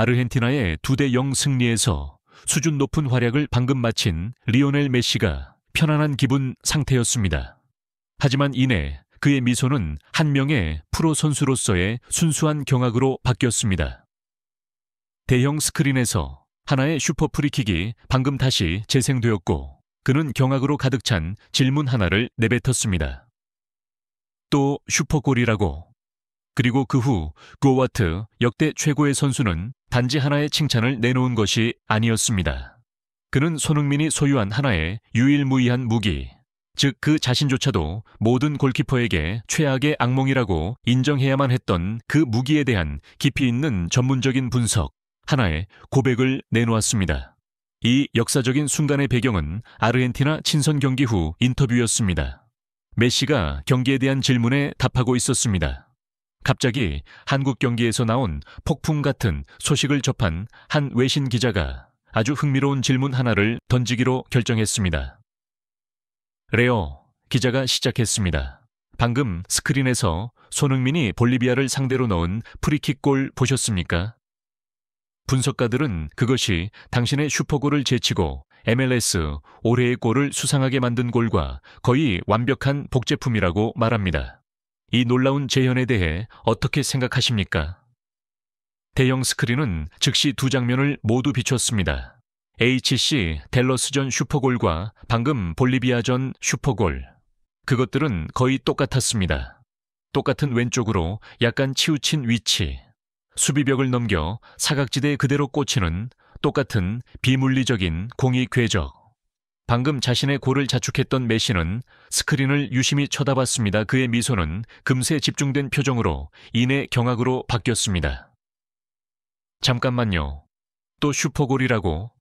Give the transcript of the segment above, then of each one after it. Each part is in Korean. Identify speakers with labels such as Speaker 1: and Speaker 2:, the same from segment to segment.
Speaker 1: 아르헨티나의 2대0 승리에서 수준 높은 활약을 방금 마친 리오넬 메시가 편안한 기분 상태였습니다. 하지만 이내 그의 미소는 한 명의 프로 선수로서의 순수한 경악으로 바뀌었습니다. 대형 스크린에서 하나의 슈퍼 프리킥이 방금 다시 재생되었고 그는 경악으로 가득 찬 질문 하나를 내뱉었습니다. 또 슈퍼골이라고. 그리고 그 후 고와트 역대 최고의 선수는 단지 하나의 칭찬을 내놓은 것이 아니었습니다. 그는 손흥민이 소유한 하나의 유일무이한 무기, 즉 그 자신조차도 모든 골키퍼에게 최악의 악몽이라고 인정해야만 했던 그 무기에 대한 깊이 있는 전문적인 분석, 하나의 고백을 내놓았습니다. 이 역사적인 순간의 배경은 아르헨티나 친선 경기 후 인터뷰였습니다. 메시가 경기에 대한 질문에 답하고 있었습니다. 갑자기 한국 경기에서 나온 폭풍 같은 소식을 접한 한 외신 기자가 아주 흥미로운 질문 하나를 던지기로 결정했습니다. 레오, 기자가 시작했습니다. 방금 스크린에서 손흥민이 볼리비아를 상대로 넣은 프리킥 골 보셨습니까? 분석가들은 그것이 당신의 슈퍼골을 제치고 MLS 올해의 골을 수상하게 만든 골과 거의 완벽한 복제품이라고 말합니다. 이 놀라운 재현에 대해 어떻게 생각하십니까? 대형 스크린은 즉시 두 장면을 모두 비췄습니다. HC 댈러스전 슈퍼골과 방금 볼리비아전 슈퍼골. 그것들은 거의 똑같았습니다. 똑같은 왼쪽으로 약간 치우친 위치, 수비벽을 넘겨 사각지대에 그대로 꽂히는 똑같은 비물리적인 공이 궤적. 방금 자신의 골을 자축했던 메시는 스크린을 유심히 쳐다봤습니다. 그의 미소는 금세 집중된 표정으로 이내 경악으로 바뀌었습니다. 잠깐만요. 또 슈퍼골이라고?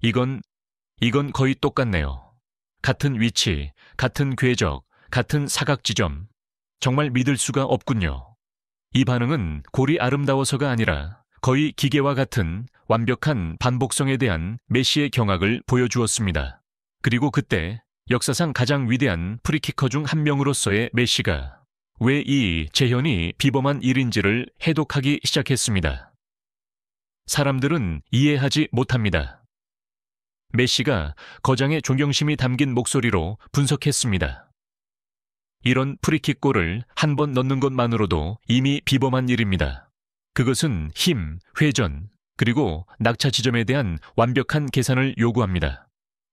Speaker 1: 이건 거의 똑같네요. 같은 위치, 같은 궤적, 같은 사각 지점. 정말 믿을 수가 없군요. 이 반응은 골이 아름다워서가 아니라 거의 기계와 같은 완벽한 반복성에 대한 메시의 경악을 보여주었습니다. 그리고 그때 역사상 가장 위대한 프리키커 중 한 명으로서의 메시가 왜 이 재현이 비범한 일인지를 해독하기 시작했습니다. 사람들은 이해하지 못합니다. 메시가 거장의 존경심이 담긴 목소리로 분석했습니다. 이런 프리킥 골을 한 번 넣는 것만으로도 이미 비범한 일입니다. 그것은 힘, 회전, 그리고 낙차 지점에 대한 완벽한 계산을 요구합니다.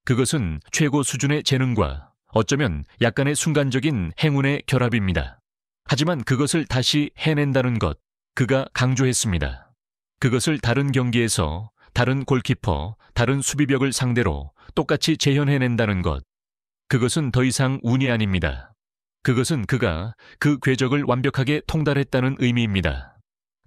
Speaker 1: 그것은 최고 수준의 재능과 어쩌면 약간의 순간적인 행운의 결합입니다. 하지만 그것을 다시 해낸다는 것, 그가 강조했습니다. 그것을 다른 경기에서 다른 골키퍼, 다른 수비벽을 상대로 똑같이 재현해낸다는 것, 그것은 더 이상 운이 아닙니다. 그것은 그가 그 궤적을 완벽하게 통달했다는 의미입니다.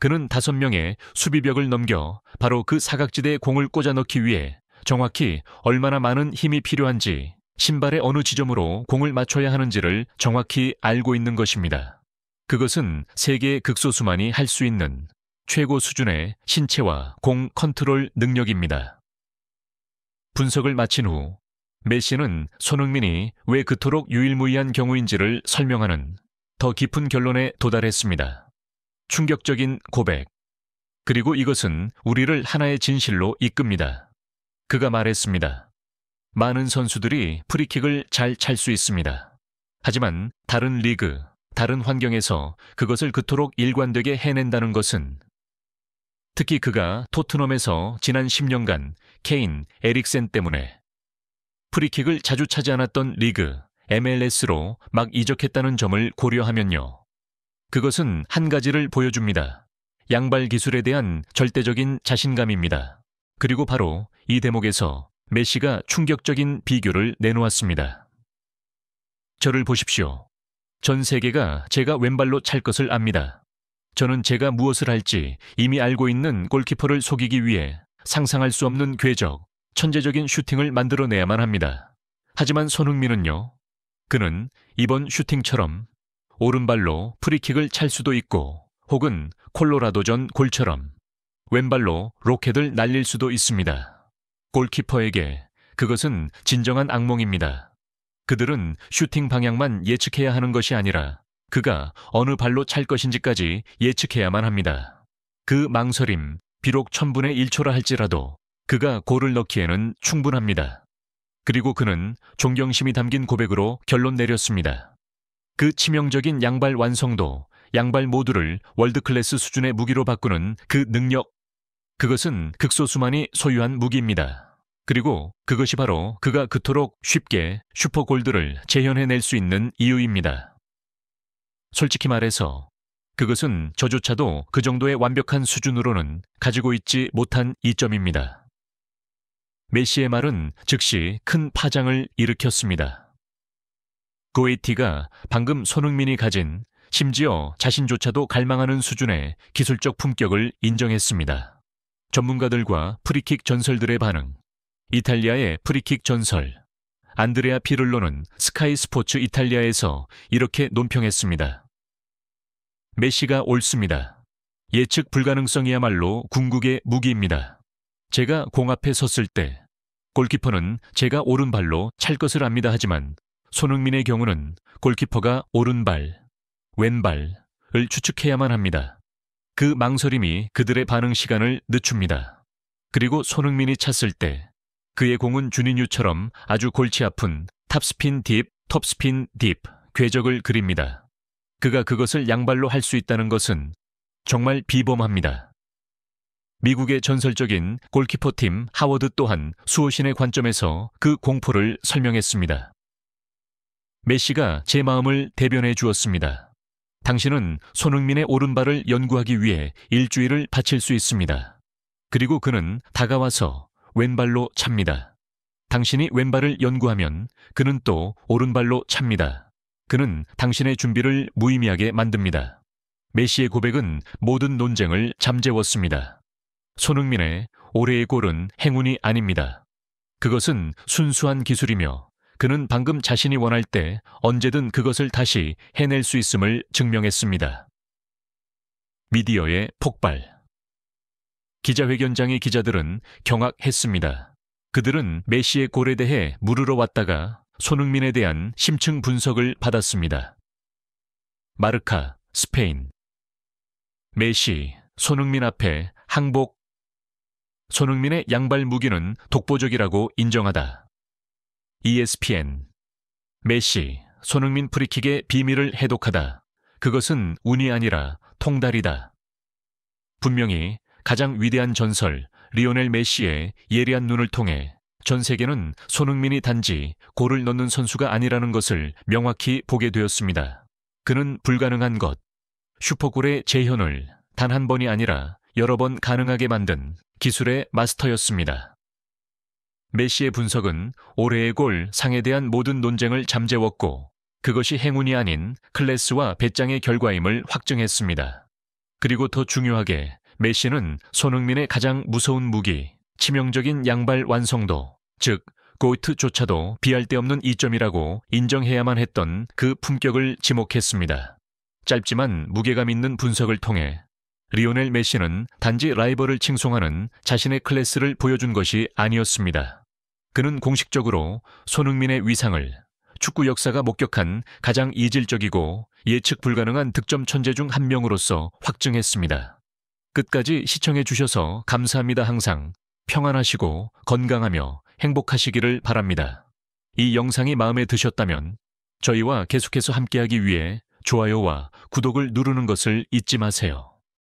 Speaker 1: 그는 5명의 수비벽을 넘겨 바로 그 사각지대에 공을 꽂아 넣기 위해 정확히 얼마나 많은 힘이 필요한지, 신발의 어느 지점으로 공을 맞춰야 하는지를 정확히 알고 있는 것입니다. 그것은 세계의 극소수만이 할 수 있는 최고 수준의 신체와 공 컨트롤 능력입니다. 분석을 마친 후 메시는 손흥민이 왜 그토록 유일무이한 경우인지를 설명하는 더 깊은 결론에 도달했습니다. 충격적인 고백. 그리고 이것은 우리를 하나의 진실로 이끕니다. 그가 말했습니다. 많은 선수들이 프리킥을 잘 찰 수 있습니다. 하지만 다른 리그, 다른 환경에서 그것을 그토록 일관되게 해낸다는 것은 특히 그가 토트넘에서 지난 10년간 케인, 에릭센 때문에 프리킥을 자주 차지 않았던 리그, MLS로 막 이적했다는 점을 고려하면요. 그것은 한 가지를 보여줍니다. 양발 기술에 대한 절대적인 자신감입니다. 그리고 바로 이 대목에서 메시가 충격적인 비교를 내놓았습니다. 저를 보십시오. 전 세계가 제가 왼발로 찰 것을 압니다. 저는 제가 무엇을 할지 이미 알고 있는 골키퍼를 속이기 위해 상상할 수 없는 궤적, 천재적인 슈팅을 만들어내야만 합니다. 하지만 손흥민은요. 그는 이번 슈팅처럼 오른발로 프리킥을 찰 수도 있고 혹은 콜로라도전 골처럼 왼발로 로켓을 날릴 수도 있습니다. 골키퍼에게 그것은 진정한 악몽입니다. 그들은 슈팅 방향만 예측해야 하는 것이 아니라 그가 어느 발로 찰 것인지까지 예측해야만 합니다. 그 망설임, 비록 1000분의 1초라 할지라도 그가 골을 넣기에는 충분합니다. 그리고 그는 존경심이 담긴 고백으로 결론 내렸습니다. 그 치명적인 양발 완성도, 양발 모두를 월드클래스 수준의 무기로 바꾸는 그 능력, 그것은 극소수만이 소유한 무기입니다. 그리고 그것이 바로 그가 그토록 쉽게 슈퍼골드를 재현해낼 수 있는 이유입니다. 솔직히 말해서 그것은 저조차도 그 정도의 완벽한 수준으로는 가지고 있지 못한 이점입니다. 메시의 말은 즉시 큰 파장을 일으켰습니다. 고에티가 방금 손흥민이 가진 심지어 자신조차도 갈망하는 수준의 기술적 품격을 인정했습니다. 전문가들과 프리킥 전설들의 반응, 이탈리아의 프리킥 전설, 안드레아 피를로는 스카이 스포츠 이탈리아에서 이렇게 논평했습니다. 메시가 옳습니다. 예측 불가능성이야말로 궁극의 무기입니다. 제가 공 앞에 섰을 때 골키퍼는 제가 오른발로 찰 것을 압니다. 하지만 손흥민의 경우는 골키퍼가 오른발, 왼발을 추측해야만 합니다. 그 망설임이 그들의 반응 시간을 늦춥니다. 그리고 손흥민이 찼을 때 그의 공은 주니뉴처럼 아주 골치 아픈 탑스핀 딥, 톱스핀 딥 궤적을 그립니다. 그가 그것을 양발로 할 수 있다는 것은 정말 비범합니다. 미국의 전설적인 골키퍼팀 하워드 또한 수호신의 관점에서 그 공포를 설명했습니다. 메시가 제 마음을 대변해 주었습니다. 당신은 손흥민의 오른발을 연구하기 위해 일주일을 바칠 수 있습니다. 그리고 그는 다가와서 왼발로 찹니다. 당신이 왼발을 연구하면 그는 또 오른발로 찹니다. 그는 당신의 준비를 무의미하게 만듭니다. 메시의 고백은 모든 논쟁을 잠재웠습니다. 손흥민의 올해의 골은 행운이 아닙니다. 그것은 순수한 기술이며 그는 방금 자신이 원할 때 언제든 그것을 다시 해낼 수 있음을 증명했습니다. 미디어의 폭발. 기자회견장의 기자들은 경악했습니다. 그들은 메시의 골에 대해 물으러 왔다가 손흥민에 대한 심층 분석을 받았습니다. 마르카, 스페인. 메시, 손흥민 앞에 항복. 손흥민의 양발 무기는 독보적이라고 인정하다. ESPN. 메시, 손흥민 프리킥의 비밀을 해독하다. 그것은 운이 아니라 통달이다. 분명히 가장 위대한 전설 리오넬 메시의 예리한 눈을 통해 전 세계는 손흥민이 단지 골을 넣는 선수가 아니라는 것을 명확히 보게 되었습니다. 그는 불가능한 것, 슈퍼골의 재현을 단 한 번이 아니라 여러 번 가능하게 만든 기술의 마스터였습니다. 메시의 분석은 올해의 골 상에 대한 모든 논쟁을 잠재웠고 그것이 행운이 아닌 클래스와 배짱의 결과임을 확증했습니다. 그리고 더 중요하게 메시는 손흥민의 가장 무서운 무기, 치명적인 양발 완성도, 즉 고이트조차도 비할 데 없는 이점이라고 인정해야만 했던 그 품격을 지목했습니다. 짧지만 무게감 있는 분석을 통해 리오넬 메시는 단지 라이벌을 칭송하는 자신의 클래스를 보여준 것이 아니었습니다. 그는 공식적으로 손흥민의 위상을 축구 역사가 목격한 가장 이질적이고 예측 불가능한 득점 천재 중 한 명으로서 확증했습니다. 끝까지 시청해 주셔서 감사합니다. 항상 평안하시고 건강하며 행복하시기를 바랍니다. 이 영상이 마음에 드셨다면 저희와 계속해서 함께하기 위해 좋아요와 구독을 누르는 것을 잊지 마세요.